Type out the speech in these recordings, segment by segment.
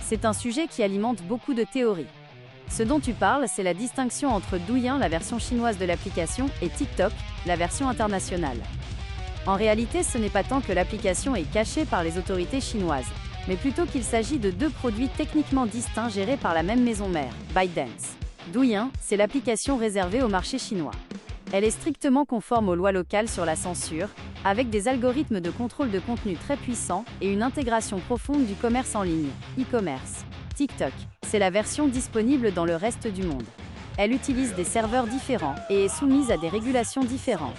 C'est un sujet qui alimente beaucoup de théories. Ce dont tu parles, c'est la distinction entre Douyin, la version chinoise de l'application, et TikTok, la version internationale. En réalité, ce n'est pas tant que l'application est cachée par les autorités chinoises, mais plutôt qu'il s'agit de deux produits techniquement distincts gérés par la même maison mère, ByteDance. Douyin, c'est l'application réservée au marché chinois. Elle est strictement conforme aux lois locales sur la censure, avec des algorithmes de contrôle de contenu très puissants et une intégration profonde du commerce en ligne, e-commerce. TikTok, c'est la version disponible dans le reste du monde. Elle utilise des serveurs différents et est soumise à des régulations différentes.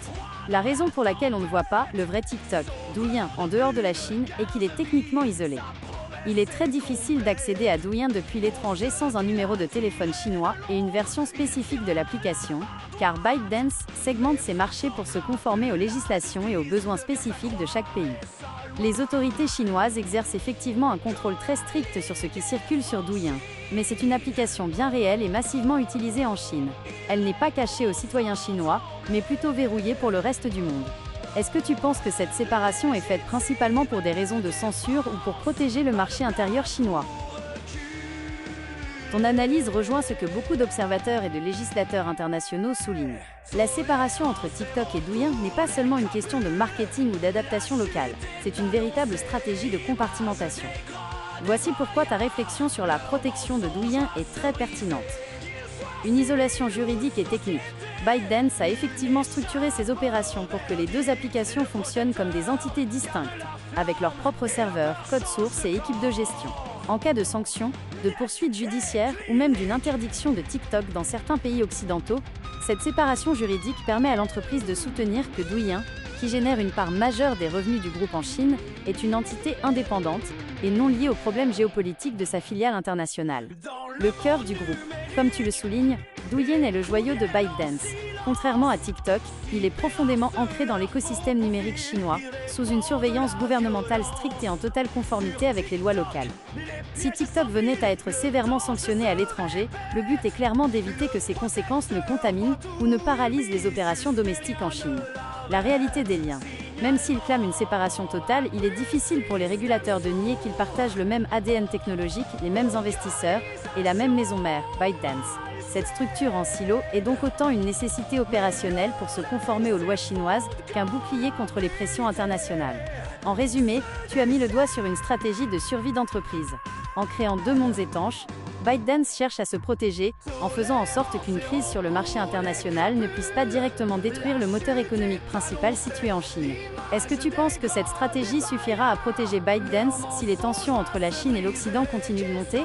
La raison pour laquelle on ne voit pas le vrai TikTok, Douyin, en dehors de la Chine, est qu'il est techniquement isolé. Il est très difficile d'accéder à Douyin depuis l'étranger sans un numéro de téléphone chinois et une version spécifique de l'application, car ByteDance segmente ses marchés pour se conformer aux législations et aux besoins spécifiques de chaque pays. Les autorités chinoises exercent effectivement un contrôle très strict sur ce qui circule sur Douyin, mais c'est une application bien réelle et massivement utilisée en Chine. Elle n'est pas cachée aux citoyens chinois, mais plutôt verrouillée pour le reste du monde. Est-ce que tu penses que cette séparation est faite principalement pour des raisons de censure ou pour protéger le marché intérieur chinois? Ton analyse rejoint ce que beaucoup d'observateurs et de législateurs internationaux soulignent. La séparation entre TikTok et Douyin n'est pas seulement une question de marketing ou d'adaptation locale, c'est une véritable stratégie de compartimentation. Voici pourquoi ta réflexion sur la protection de Douyin est très pertinente. Une isolation juridique et technique. ByteDance a effectivement structuré ses opérations pour que les deux applications fonctionnent comme des entités distinctes, avec leurs propres serveurs, code source et équipes de gestion. En cas de sanctions, de poursuites judiciaires ou même d'une interdiction de TikTok dans certains pays occidentaux, cette séparation juridique permet à l'entreprise de soutenir que Douyin, qui génère une part majeure des revenus du groupe en Chine, est une entité indépendante et non liée aux problèmes géopolitiques de sa filiale internationale. Le cœur du groupe. Comme tu le soulignes, Douyin est le joyau de ByteDance. Contrairement à TikTok, il est profondément ancré dans l'écosystème numérique chinois, sous une surveillance gouvernementale stricte et en totale conformité avec les lois locales. Si TikTok venait à être sévèrement sanctionné à l'étranger, le but est clairement d'éviter que ces conséquences ne contaminent ou ne paralysent les opérations domestiques en Chine. La réalité des liens. Même s'ils clament une séparation totale, il est difficile pour les régulateurs de nier qu'ils partagent le même ADN technologique, les mêmes investisseurs et la même maison mère, ByteDance. Cette structure en silo est donc autant une nécessité opérationnelle pour se conformer aux lois chinoises qu'un bouclier contre les pressions internationales. En résumé, tu as mis le doigt sur une stratégie de survie d'entreprise. En créant deux mondes étanches, ByteDance cherche à se protéger en faisant en sorte qu'une crise sur le marché international ne puisse pas directement détruire le moteur économique principal situé en Chine. Est-ce que tu penses que cette stratégie suffira à protéger ByteDance si les tensions entre la Chine et l'Occident continuent de monter?